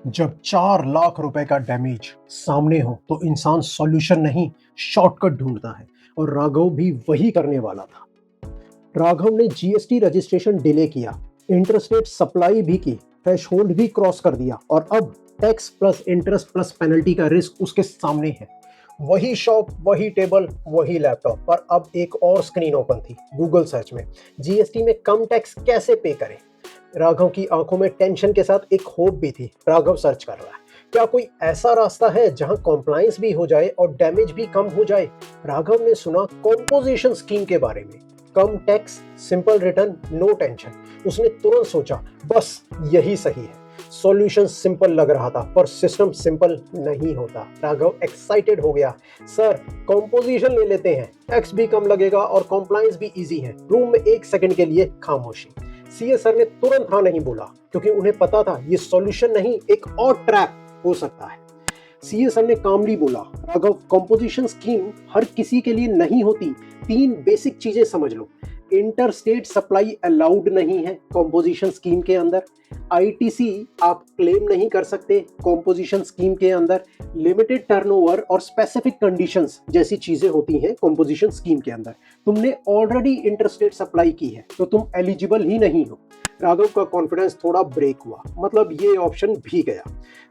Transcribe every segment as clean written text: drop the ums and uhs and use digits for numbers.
जब 4 लाख रुपए का डैमेज सामने हो तो इंसान सॉल्यूशन नहीं शॉर्टकट ढूंढता है और राघव भी वही करने वाला था। राघव ने जीएसटी रजिस्ट्रेशन डिले किया, इंटरस्टेट सप्लाई भी की, थ्रेशोल्ड भी क्रॉस कर दिया और अब tax plus interest plus penalty का रिस्क उसके सामने है। वही शॉप, वही टेबल, वही लैपटॉप, पर अब एक और स्क्रीन ओपन थी, गूगल सर्च में जीएसटी में कम टैक्स कैसे पे करें। राघव की आंखों में टेंशन के साथ एक होप भी थी। राघव सर्च कर रहा है, क्या कोई ऐसा रास्ता है जहां कॉम्प्लायंस भी हो जाए और डैमेज भी कम हो जाए। राघव ने सुना कॉम्पोजिशन स्कीम के बारे में, कम tax, simple return, no tension. उसने तुरंत सोचा, बस यही सही है। सॉल्यूशन सिंपल लग रहा था पर सिस्टम सिंपल नहीं होता। राघव एक्साइटेड हो गया, सर कॉम्पोजिशन ले लेते हैं, टैक्स भी कम लगेगा और कॉम्प्लायंस भी इजी है। रूम में 1 सेकंड के लिए खामोशी। सीए सर ने तुरंत हाँ नहीं बोला क्योंकि उन्हें पता था ये सॉल्यूशन नहीं, एक और ट्रैप हो सकता है। सीए सर ने कामली बोला, राघव कंपोजिशन स्कीम हर किसी के लिए नहीं होती। 3 बेसिक चीजें समझ लो। इंटर स्टेट सप्लाई अलाउड नहीं है कंपोजिशन स्कीम के अंदर। आईटीसी आप क्लेम नहीं कर सकते कंपोजिशन स्कीम के अंदर। लिमिटेड टर्नओवर और स्पेसिफिक कंडीशंस जैसी चीजें होती हैं कंपोजिशन स्कीम के अंदर। तुमने ऑलरेडी इंटर स्टेट सप्लाई की है तो तुम एलिजिबल ही नहीं हो। राघव का कॉन्फिडेंस थोड़ा ब्रेक हुआ, मतलब ये ऑप्शन भी गया।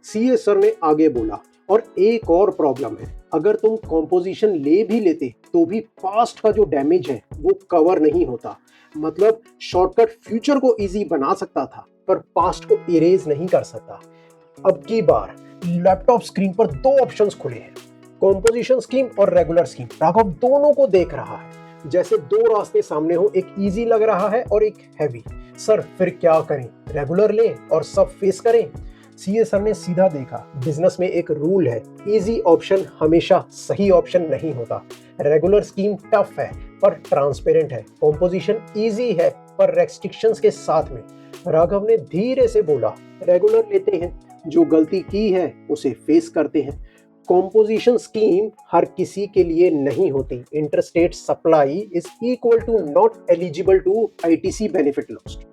सीए सर ने आगे बोला, और एक और प्रॉब्लम है, अगर तुम कॉम्पोजिशन ले भी लेते तो भी पास्ट का जो डैमेज है वो कवर नहीं होता। मतलब शॉर्टकट फ्यूचर को इजी बना सकता था पर पास्ट को इरेज नहीं कर सकता। अब की बार लैपटॉप स्क्रीन पर 2 ऑप्शंस खुले हैं, कॉम्पोजिशन स्कीम और रेगुलर स्कीम। राघव दोनों को देख रहा है, जैसे 2 रास्ते सामने हो, एक इजी लग रहा है और एक हैवी। सर फिर क्या करें, रेगुलर लें और सब फेस करें? सीए सर ने सीधा देखा, बिजनेस में एक रूल है, इजी ऑप्शन हमेशा सही ऑप्शन नहीं होता। रेगुलर स्कीम टफ है पर ट्रांसपेरेंट है, कॉम्पोजिशन इजी है पर रेस्ट्रिक्शंस के साथ में। राघव ने धीरे से बोला, रेगुलर लेते हैं, जो गलती की है उसे फेस करते हैं। कॉम्पोजिशन स्कीम हर किसी के लिए नहीं होती। Interstate supply is equal to not eligible to ITC benefit lost.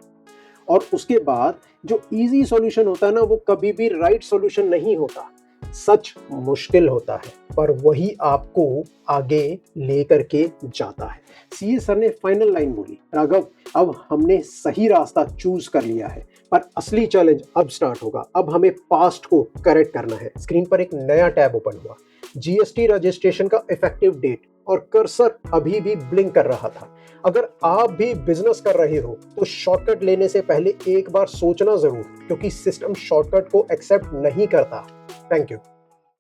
और उसके बाद जो इजी सॉल्यूशन होता है ना, वो कभी भी राइट सॉल्यूशन नहीं होता। सच मुश्किल होता है पर वही आपको आगे लेकर के जाता है। सीए सर ने फाइनल लाइन बोली, राघव अब हमने सही रास्ता चूज कर लिया है पर असली चैलेंज अब स्टार्ट होगा। अब हमें पास्ट को करेक्ट करना है। स्क्रीन पर एक नया टैब ओपन हुआ, जीएसटी रजिस्ट्रेशन का इफेक्टिव डेट, और कर्सर अभी भी ब्लिंक कर रहा था। अगर आप भी बिजनेस कर रहे हो तो शॉर्टकट लेने से पहले एक बार सोचना जरूर, क्योंकि सिस्टम शॉर्टकट को एक्सेप्ट नहीं करता। Thank you.